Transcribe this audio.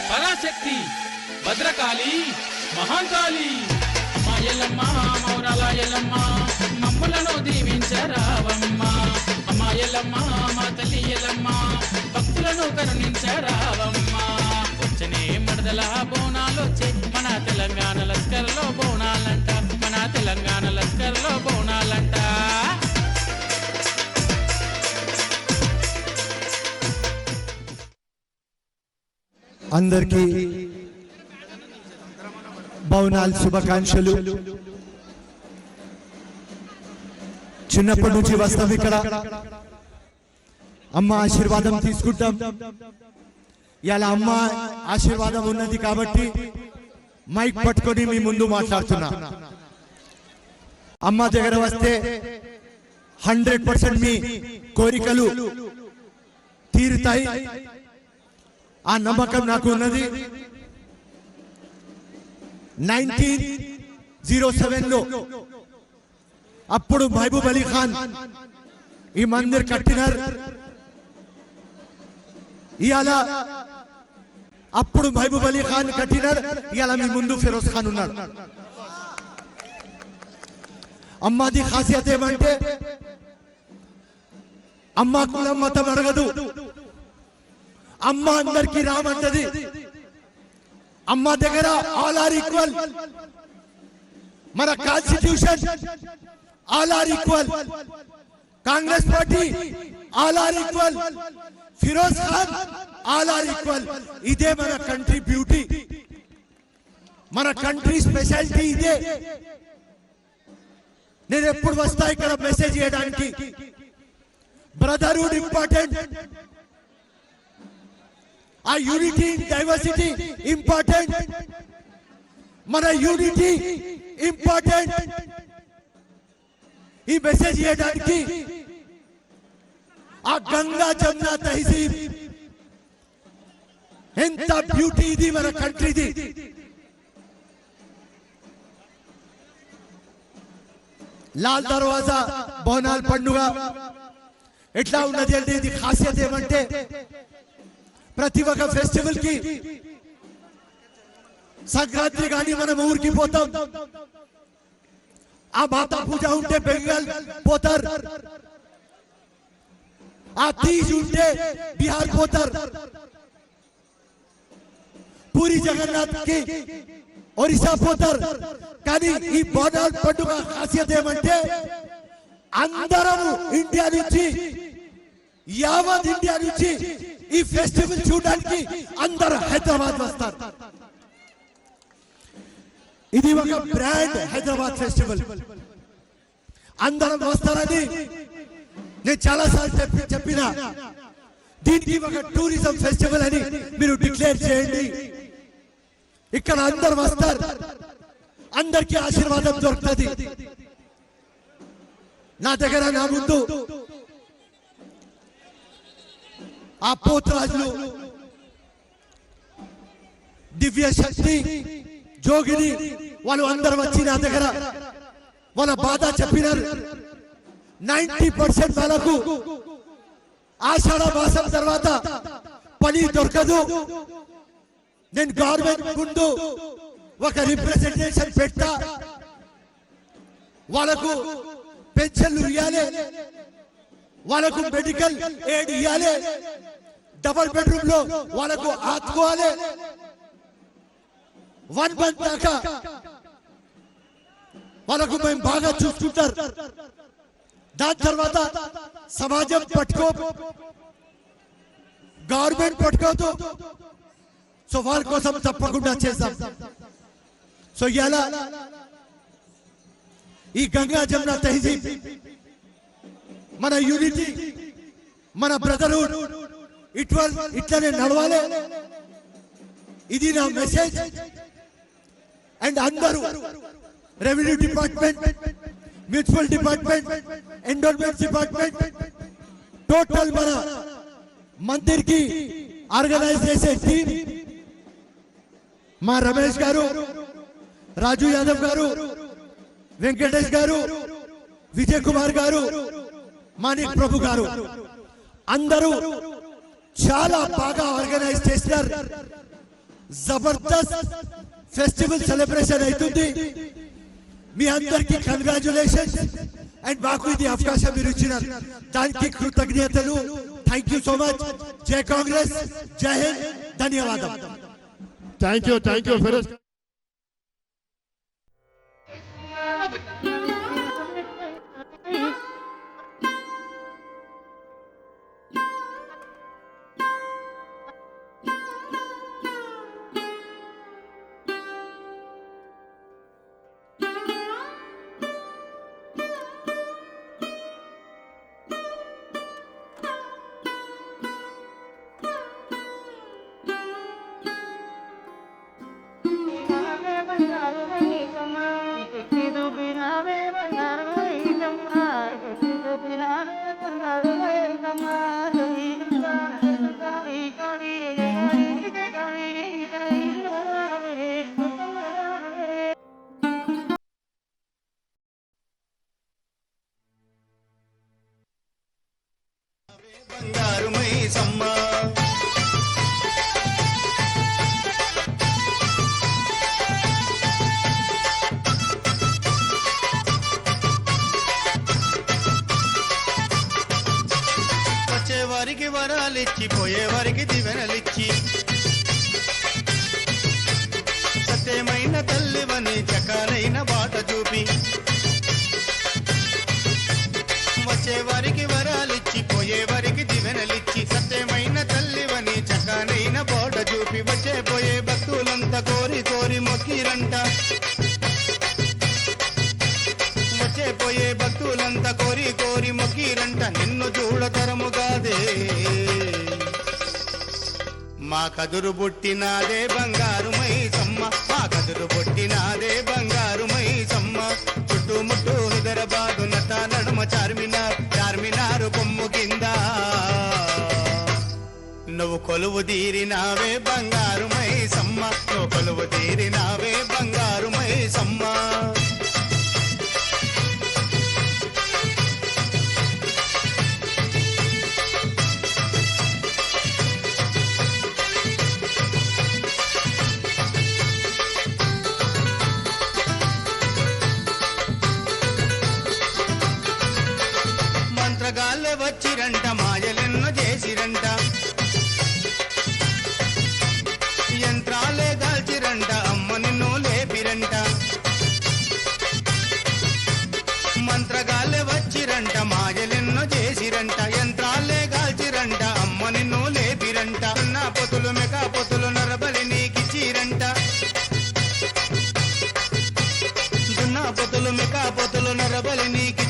పరాశక్తి భద్రకాళి మహాకాళి అమ్మ ఎల్లమ్మ మౌరాల ఎల్లమ్మ మమ్ములను దీవించరావమ్మ అమ్మ ఎల్లమ్మ మా తల్లి ఎల్లమ్మ భక్తులను కరుణించరావమ్మ వచ్చనే మడదల బోనాలొచ్చే మన తెలంగాణ లస్కర్లో బోనాలంట మన తెలంగాణ లస్కర్లో బోనాలంట అందరికీ బోనాల శుభాకాంక్షలు. చిన్నప్పటి నుంచి వస్తాం ఇక్కడ, అమ్మ ఆశీర్వాదం తీసుకుంటాం. ఇలా అమ్మ ఆశీర్వాదం ఉన్నది కాబట్టి మైక్ పట్టుకొని మీ ముందు మాట్లాడుతున్నా. అమ్మ దగ్గర వస్తే 100% మీ కోరికలు తీరుతాయి. ఆ నమ్మకం నాకు ఉన్నది. 1907లో అప్పుడు మహబూబ్ అలీ ఖాన్ ఈ మందిర్ కట్టినారు. ఇవాళ అప్పుడు మహబూబ్ అలీ ఖాన్ కట్టినారు, ఇవాళ మీ ముందు ఫిరోజ్ ఖాన్ ఉన్నాడు. అమ్మది ఖాసియత్ ఏమంటే అమ్మ కులం మతం అడగదు. అమ్మ అందరికీ రామంటది. అమ్మ దగ్గర ఆల్ ఆర్ ఈక్వల్. మన constitution all are equal. Congress party all are equal. Firoz Khan all are equal. ఇదే మన కంట్రీ బ్యూటీ, మన కంట్రీ స్పెషాలిటీ ఇదే. నేను ఎప్పుడు వస్తా ఇక్కడ మెసేజ్ చేయడానికి. బ్రదర్హుడ్ ఇంపార్టెంట్, ఆ యూనిటీ డైవర్సిటీ ఇంపార్టెంట్, మన యూనిటీ ఇంపార్టెంట్. ఈ మెసేజ్ చేయడానికి ఆ గంగా జమున తహసీబ్ ఎంత బ్యూటీ ఇది మన కంట్రీది. లాల్ దర్వాజా బోనాల్ పండుగ ఎట్లా ఉన్నది అంటే ఇది ఖాసియత్ ఏమంటే ప్రతి ఒక్క ఫెస్టివల్ కి సంక్రాంతి కానీ మనం ఊరికి పోతాం. ఆ మాతా పూజ ఉంటే బెంగాల్ పోతారు, ఆ తీజ్ ఉంటే బిహార్ పోతారు. పూరి జగన్నాథ్ కి ఒరిస్సా పోతారు. కానీ ఈ బోనాల్ పండుగ ఖాసియత్ ఏమంటే అందరము ఇండియా నుంచి, యావత్ ఇండియా నుంచి ఈ ఫెస్టివల్ చూడడానికి అందరూ హైదరాబాద్ వస్తారు. ఇది ఒక బ్రాండ్ హైదరాబాద్ ఫెస్టివల్. అందరం వస్తారని నేను చాలా సార్లు చెప్పిన. దీనికి ఒక టూరిజం ఫెస్టివల్ అని మీరు డిక్లేర్ చేయండి. ఇక్కడ అందరు వస్తారు, అందరికీ ఆశీర్వాదం దొరుకుతుంది. నా దగ్గర నా ముందు ఆ పోతరాజులు, దివ్య శక్తి, జోగిని వాళ్ళు అందరూ వచ్చి నా దగ్గర వాళ్ళ బాధ చెప్పినారు. 90% వాళ్ళకు ఆషాఢ మాసం తర్వాత పని దొరకదు. నేను గవర్నమెంట్ ముందు ఒక రిప్రజెంటేషన్ పెట్టా. వాళ్ళకు పెన్షన్లు ఇవ్వాలి, వాళ్ళకు మెడికల్ ఎయిడ్ ఇవ్వాలి, డబుల్ బెడ్రూమ్ లో వాళ్ళకు ఆదుకోవాలి. 1 month దాకా వాళ్ళకు మేము బాగా చూసుకుంటారు. దాని తర్వాత సమాజం పట్టుకో, గవర్నమెంట్ పట్టుకోదు. సో వాళ్ళ కోసం తప్పకుండా చేస్తాం. సో ఇలా ఈ గంగా జమున తహసీబ్ మన యూనిటీ, మన బ్రదర్హుడ్ ఇట్లనే నడవాలి. ఇది నా మెసేజ్. అండ్ అందరూ revenue department, municipal department, endowment department total మన मंदिर की ఆర్గనైజ్ చేసే టీం మా రమేష్ గారు, రాజు యాదవ్ గారు, వెంకటేష్ గారు, విజయ్ కుమార్ గారు, మాణిక్ ప్రభు గారు అందరూ చాలా బాగా ఆర్గనైజ్ చేశారు. జబర్దస్త్ ఫెస్టివల్ సెలబ్రేషన్ అవుతుంది. మీ అందరికీ కంగ్రాచులేషన్స్ అండ్ మాకు ఇది అవకాశం మీరు ఇచ్చిన దానికి కృతజ్ఞతలు. Thank you so much. జై కాంగ్రెస్, జై హింద్, ధన్యవాదాలు. Thank you Firoz. బంగారు మైసమ్మ వచ్చేవారికి వరాలిచ్చి పోయేవారికి దివెనలిచ్చి సత్యమైన తల్లివని చకాలైన బాట చూపి వచ్చేవారికి వరాలిచ్చి పోయేవారికి దివెనలిచ్చి సత్యమైన తల్లివని చకానైన బోట చూపి వచ్చే పోయే భక్తులంతా కోరి కోరి మొక్కిరంట వచ్చే పోయే భక్తులంతా కోరి కోరి మొక్కిరంట నిన్ను చూడతరముగాదే మా కదురు బుట్టినాదే బంగారు మైసమ్మ మా కదురు బుట్టినాదే బంగారు మైసమ్మ చుట్టుముట్టు హైదరాబాదు నట నడుమ చార్మినారు కొమ్ము కింద నువ్వు కొలువు తీరినావే బంగారు మైసమ్మ నువ్వు కొలువు తీరినావే బంగారు మైసమ్మ మంత్రగాళ్ళే వచ్చిరంట మాయలెన్నో చేసిరంట యంత్రాలే దాల్చిరంట అమ్మ నిన్ను లేపిరంట మంత్రగాళ్ళే వచ్చిరంట మాయలెన్నో చేసిరంట యంత్రాలే గాల్చిరంట అమ్మ నిన్ను లేపిరంట నా పొతులు మెకా పొతులు నరబలి నీకిచ్చిరంట దున్నా పొతులు మెకా పొతులు నరబలి నీకిచ్చి